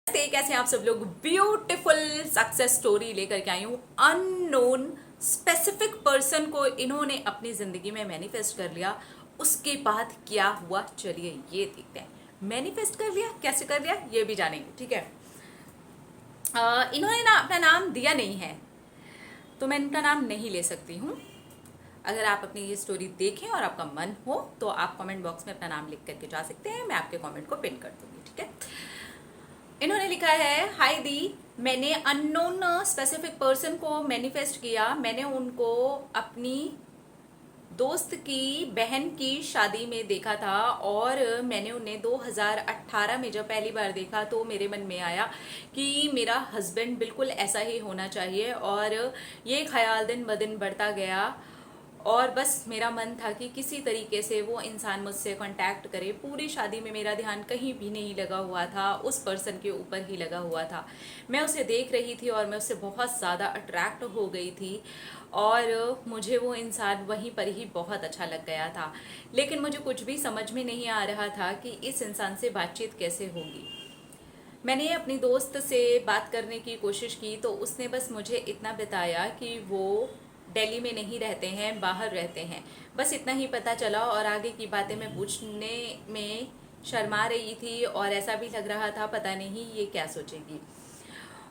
कैसे हैं आप सब लोग। ब्यूटीफुल सक्सेस स्टोरी लेकर के आई हूँ। अननोन स्पेसिफिक पर्सन को इन्होंने अपनी जिंदगी में मैनिफेस्ट कर लिया। उसके बाद क्या हुआ, चलिए ये देखते हैं। मैनिफेस्ट कर लिया, कैसे कर लिया ये भी जानेंगे, ठीक है। इन्होंने ना अपना नाम दिया नहीं है, तो मैं इनका नाम नहीं ले सकती हूँ। अगर आप अपनी ये स्टोरी देखें और आपका मन हो तो आप कमेंट बॉक्स में अपना नाम लिख करके जा सकते हैं, मैं आपके कमेंट को पिन कर दूंगी, ठीक है। इन्होंने लिखा है, हाय दी, मैंने अननोन स्पेसिफिक पर्सन को मैनिफेस्ट किया। मैंने उनको अपनी दोस्त की बहन की शादी में देखा था और मैंने उन्हें 2018 में जब पहली बार देखा तो मेरे मन में आया कि मेरा हस्बैंड बिल्कुल ऐसा ही होना चाहिए। और ये ख्याल दिन ब दिन बढ़ता गया और बस मेरा मन था कि किसी तरीके से वो इंसान मुझसे कांटेक्ट करे। पूरी शादी में मेरा ध्यान कहीं भी नहीं लगा हुआ था, उस पर्सन के ऊपर ही लगा हुआ था। मैं उसे देख रही थी और मैं उससे बहुत ज़्यादा अट्रैक्ट हो गई थी और मुझे वो इंसान वहीं पर ही बहुत अच्छा लग गया था। लेकिन मुझे कुछ भी समझ में नहीं आ रहा था कि इस इंसान से बातचीत कैसे होगी। मैंने अपनी दोस्त से बात करने की कोशिश की तो उसने बस मुझे इतना बताया कि वो दिल्ली में नहीं रहते हैं, बाहर रहते हैं। बस इतना ही पता चला और आगे की बातें मैं पूछने में शर्मा रही थी और ऐसा भी लग रहा था पता नहीं ये क्या सोचेगी।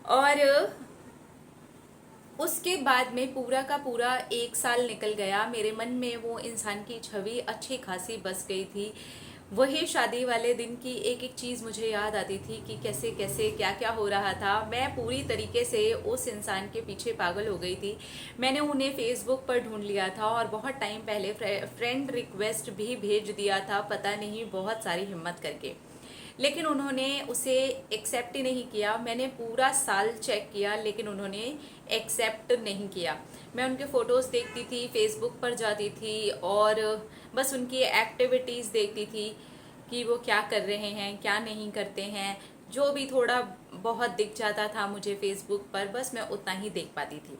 और उसके बाद में पूरा का पूरा 1 साल निकल गया। मेरे मन में वो इंसान की छवि अच्छी खासी बस गई थी। वही शादी वाले दिन की एक एक चीज़ मुझे याद आती थी कि कैसे कैसे क्या क्या हो रहा था। मैं पूरी तरीके से उस इंसान के पीछे पागल हो गई थी। मैंने उन्हें फेसबुक पर ढूंढ लिया था और बहुत टाइम पहले फ्रेंड रिक्वेस्ट भी भेज दिया था, पता नहीं बहुत सारी हिम्मत करके। लेकिन उन्होंने उसे एक्सेप्ट ही नहीं किया। मैंने पूरा साल चेक किया लेकिन उन्होंने एक्सेप्ट नहीं किया। मैं उनके फ़ोटोज़ देखती थी, फेसबुक पर जाती थी और बस उनकी एक्टिविटीज़ देखती थी कि वो क्या कर रहे हैं, क्या नहीं करते हैं। जो भी थोड़ा बहुत दिख जाता था मुझे फेसबुक पर, बस मैं उतना ही देख पाती थी।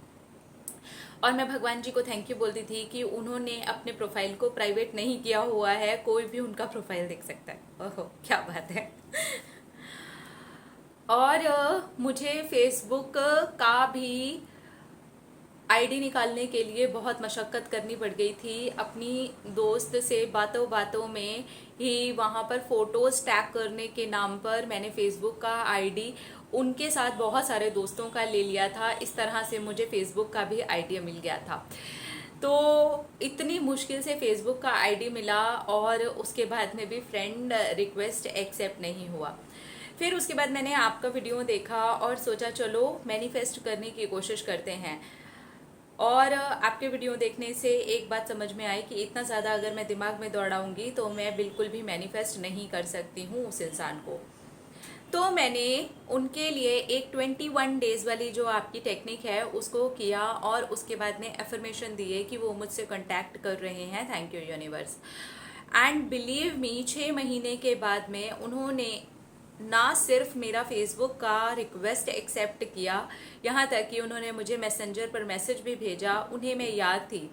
और मैं भगवान जी को थैंक यू बोलती थी कि उन्होंने अपने प्रोफाइल को प्राइवेट नहीं किया हुआ है, कोई भी उनका प्रोफाइल देख सकता है। ओहो क्या बात है। और मुझे फेसबुक का भी आईडी निकालने के लिए बहुत मशक्क़त करनी पड़ गई थी। अपनी दोस्त से बातों बातों में ही वहाँ पर फ़ोटोज़ टैग करने के नाम पर मैंने फ़ेसबुक का आईडी उनके साथ बहुत सारे दोस्तों का ले लिया था। इस तरह से मुझे फ़ेसबुक का भी आईडी मिल गया था। तो इतनी मुश्किल से फेसबुक का आईडी मिला और उसके बाद में भी फ्रेंड रिक्वेस्ट एक्सेप्ट नहीं हुआ। फिर उसके बाद मैंने आपका वीडियो देखा और सोचा चलो मैनिफेस्ट करने की कोशिश करते हैं। और आपके वीडियो देखने से एक बात समझ में आई कि इतना ज़्यादा अगर मैं दिमाग में दौड़ाऊंगी तो मैं बिल्कुल भी मैनिफेस्ट नहीं कर सकती हूँ उस इंसान को। तो मैंने उनके लिए एक 21 डेज वाली जो आपकी टेक्निक है उसको किया और उसके बाद में एफर्मेशन दिए कि वो मुझसे कांटेक्ट कर रहे हैं। Thank you universe. And believe me, 6 महीने के बाद में उन्होंने ना सिर्फ मेरा फेसबुक का रिक्वेस्ट एक्सेप्ट किया, यहाँ तक कि उन्होंने मुझे मैसेंजर पर मैसेज भी भेजा। उन्हें मैं याद थी।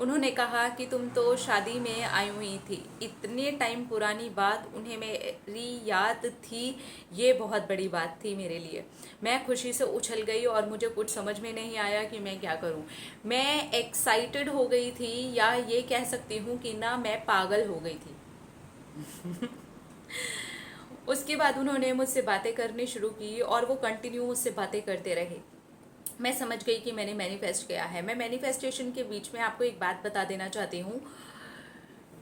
उन्होंने कहा कि तुम तो शादी में आई हुई थी। इतने टाइम पुरानी बात उन्हें मेरी याद थी, ये बहुत बड़ी बात थी मेरे लिए। मैं खुशी से उछल गई और मुझे कुछ समझ में नहीं आया कि मैं क्या करूं। मैं एक्साइटेड हो गई थी या ये कह सकती हूँ कि ना मैं पागल हो गई थी। उसके बाद उन्होंने मुझसे बातें करनी शुरू की और वो कंटिन्यू मुझसे बातें करते रहे। मैं समझ गई कि मैंने मैनिफेस्ट किया है। मैं मैनिफेस्टेशन के बीच में आपको एक बात बता देना चाहती हूँ।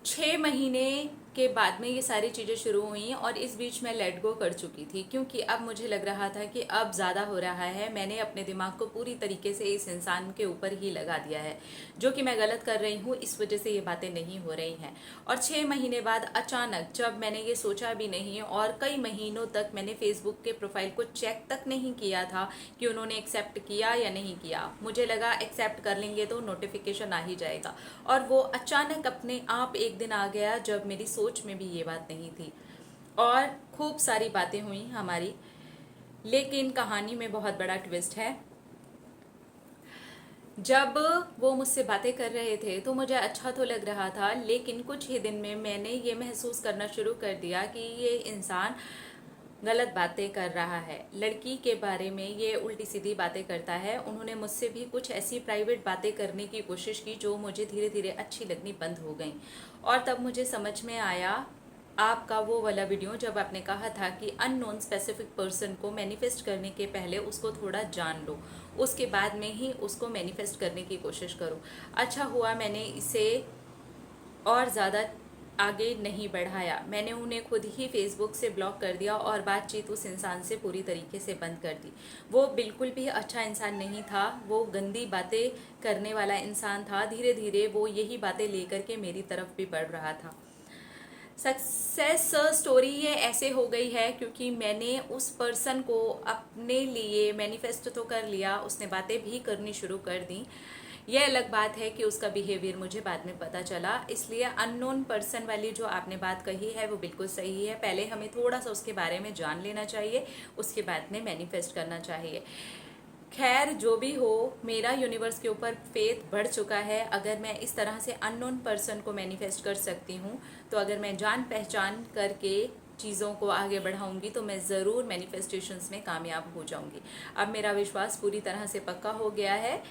6 महीने के बाद में ये सारी चीज़ें शुरू हुई और इस बीच मैं लेट गो कर चुकी थी क्योंकि अब मुझे लग रहा था कि अब ज़्यादा हो रहा है। मैंने अपने दिमाग को पूरी तरीके से इस इंसान के ऊपर ही लगा दिया है, जो कि मैं गलत कर रही हूँ। इस वजह से ये बातें नहीं हो रही हैं। और 6 महीने बाद अचानक जब मैंने ये सोचा भी नहीं और कई महीनों तक मैंने फेसबुक के प्रोफाइल को चेक तक नहीं किया था कि उन्होंने एक्सेप्ट किया या नहीं किया। मुझे लगा एक्सेप्ट कर लेंगे तो नोटिफिकेशन आ ही जाएगा, और वो अचानक अपने आप एक दिन आ गया जब मेरी सोच में भी ये बात नहीं थी। और खूब सारी बातें हुई हमारी, लेकिन कहानी में बहुत बड़ा ट्विस्ट है। जब वो मुझसे बातें कर रहे थे तो मुझे अच्छा तो लग रहा था, लेकिन कुछ ही दिन में मैंने ये महसूस करना शुरू कर दिया कि ये इंसान गलत बातें कर रहा है। लड़की के बारे में ये उल्टी सीधी बातें करता है। उन्होंने मुझसे भी कुछ ऐसी प्राइवेट बातें करने की कोशिश की जो मुझे धीरे धीरे अच्छी लगनी बंद हो गई। और तब मुझे समझ में आया आपका वो वाला वीडियो जब आपने कहा था कि अननोन स्पेसिफिक पर्सन को मैनिफेस्ट करने के पहले उसको थोड़ा जान लो, उसके बाद में ही उसको मैनिफेस्ट करने की कोशिश करो। अच्छा हुआ मैंने इसे और ज़्यादा आगे नहीं बढ़ाया। मैंने उन्हें खुद ही फेसबुक से ब्लॉक कर दिया और बातचीत उस इंसान से पूरी तरीके से बंद कर दी। वो बिल्कुल भी अच्छा इंसान नहीं था, वो गंदी बातें करने वाला इंसान था। धीरे धीरे वो यही बातें लेकर के मेरी तरफ भी बढ़ रहा था। सक्सेस स्टोरी ये ऐसे हो गई है क्योंकि मैंने उस पर्सन को अपने लिए मैनिफेस्ट तो कर लिया, उसने बातें भी करनी शुरू कर दी। यह अलग बात है कि उसका बिहेवियर मुझे बाद में पता चला। इसलिए अननोन पर्सन वाली जो आपने बात कही है वो बिल्कुल सही है। पहले हमें थोड़ा सा उसके बारे में जान लेना चाहिए, उसके बाद में मैनिफेस्ट करना चाहिए। खैर जो भी हो, मेरा यूनिवर्स के ऊपर फेथ बढ़ चुका है। अगर मैं इस तरह से अननोन पर्सन को मैनिफेस्ट कर सकती हूँ तो अगर मैं जान पहचान करके चीज़ों को आगे बढ़ाऊंगी तो मैं ज़रूर मैनिफेस्टेशंस में कामयाब हो जाऊंगी। अब मेरा विश्वास पूरी तरह से पक्का हो गया है।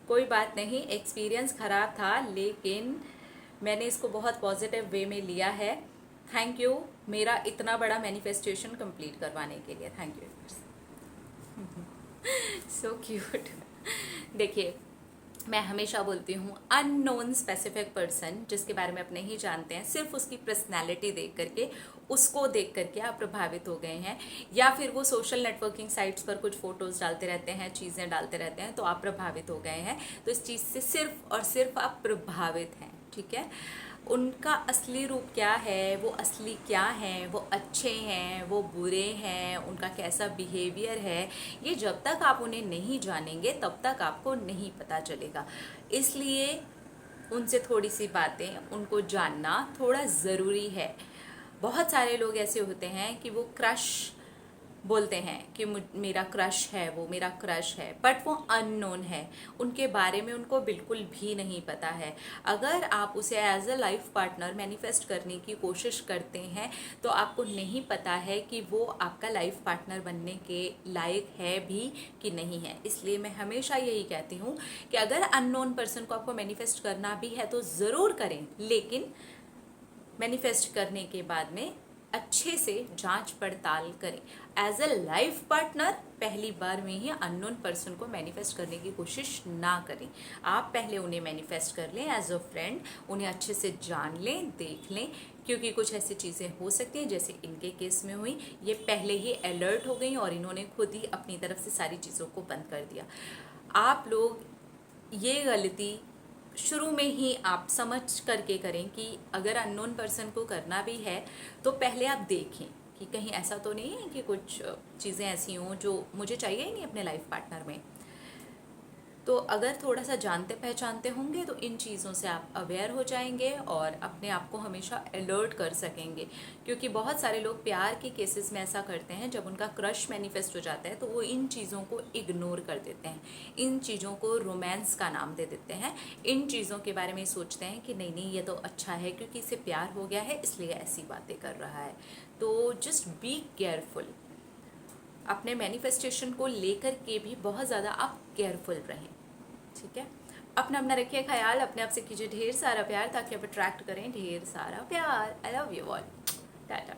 कोई बात नहीं, एक्सपीरियंस ख़राब था लेकिन मैंने इसको बहुत पॉजिटिव वे में लिया है। थैंक यू मेरा इतना बड़ा मैनिफेस्टेशन कंप्लीट करवाने के लिए। Thank you. So cute. देखिए, मैं हमेशा बोलती हूँ अननोन स्पेसिफिक पर्सन जिसके बारे में आप नहीं जानते हैं, सिर्फ उसकी पर्सनैलिटी देख करके, उसको देख करके आप प्रभावित हो गए हैं, या फिर वो सोशल नेटवर्किंग साइट्स पर कुछ फोटोज़ डालते रहते हैं, चीज़ें डालते रहते हैं तो आप प्रभावित हो गए हैं। तो इस चीज़ से सिर्फ और सिर्फ आप प्रभावित हैं, ठीक है। उनका असली रूप क्या है, वो असली क्या हैं, वो अच्छे हैं, वो बुरे हैं, उनका कैसा बिहेवियर है, ये जब तक आप उन्हें नहीं जानेंगे तब तक आपको नहीं पता चलेगा। इसलिए उनसे थोड़ी सी बातें उनको जानना थोड़ा ज़रूरी है। बहुत सारे लोग ऐसे होते हैं कि वो क्रश बोलते हैं कि मेरा क्रश है, वो मेरा क्रश है, बट वो अननोन है, उनके बारे में उनको बिल्कुल भी नहीं पता है। अगर आप उसे as a life partner manifest करने की कोशिश करते हैं तो आपको नहीं पता है कि वो आपका लाइफ पार्टनर बनने के लायक है भी कि नहीं है। इसलिए मैं हमेशा यही कहती हूँ कि अगर अननोन पर्सन को आपको मैनिफेस्ट करना भी है तो ज़रूर करें, लेकिन मैनिफेस्ट करने के बाद में अच्छे से जांच पड़ताल करें। एज अ लाइफ पार्टनर पहली बार में ही अननोन पर्सन को मैनिफेस्ट करने की कोशिश ना करें। आप पहले उन्हें मैनिफेस्ट कर लें एज अ फ्रेंड, उन्हें अच्छे से जान लें, देख लें, क्योंकि कुछ ऐसी चीज़ें हो सकती हैं जैसे इनके केस में हुई। ये पहले ही अलर्ट हो गई और इन्होंने खुद ही अपनी तरफ से सारी चीज़ों को बंद कर दिया। आप लोग ये गलती शुरू में ही आप समझ करके करें कि अगर अननोन पर्सन को करना भी है तो पहले आप देखें कि कहीं ऐसा तो नहीं है कि कुछ चीज़ें ऐसी हों जो मुझे चाहिए ही नहीं अपने लाइफ पार्टनर में। तो अगर थोड़ा सा जानते पहचानते होंगे तो इन चीज़ों से आप अवेयर हो जाएंगे और अपने आप को हमेशा अलर्ट कर सकेंगे। क्योंकि बहुत सारे लोग प्यार के केसेस में ऐसा करते हैं, जब उनका क्रश मैनिफेस्ट हो जाता है तो वो इन चीज़ों को इग्नोर कर देते हैं, इन चीज़ों को रोमांस का नाम दे देते हैं, इन चीज़ों के बारे में सोचते हैं कि नहीं नहीं ये तो अच्छा है क्योंकि इसे प्यार हो गया है इसलिए ऐसी बातें कर रहा है। तो जस्ट बी केयरफुल। अपने मैनिफेस्टेशन को लेकर के भी बहुत ज़्यादा आप केयरफुल रहें, ठीक है। अपना रखिए ख्याल, अपने आप से कीजिए ढेर सारा प्यार ताकि आप अट्रैक्ट करें ढेर सारा प्यार। I love you all. Tata.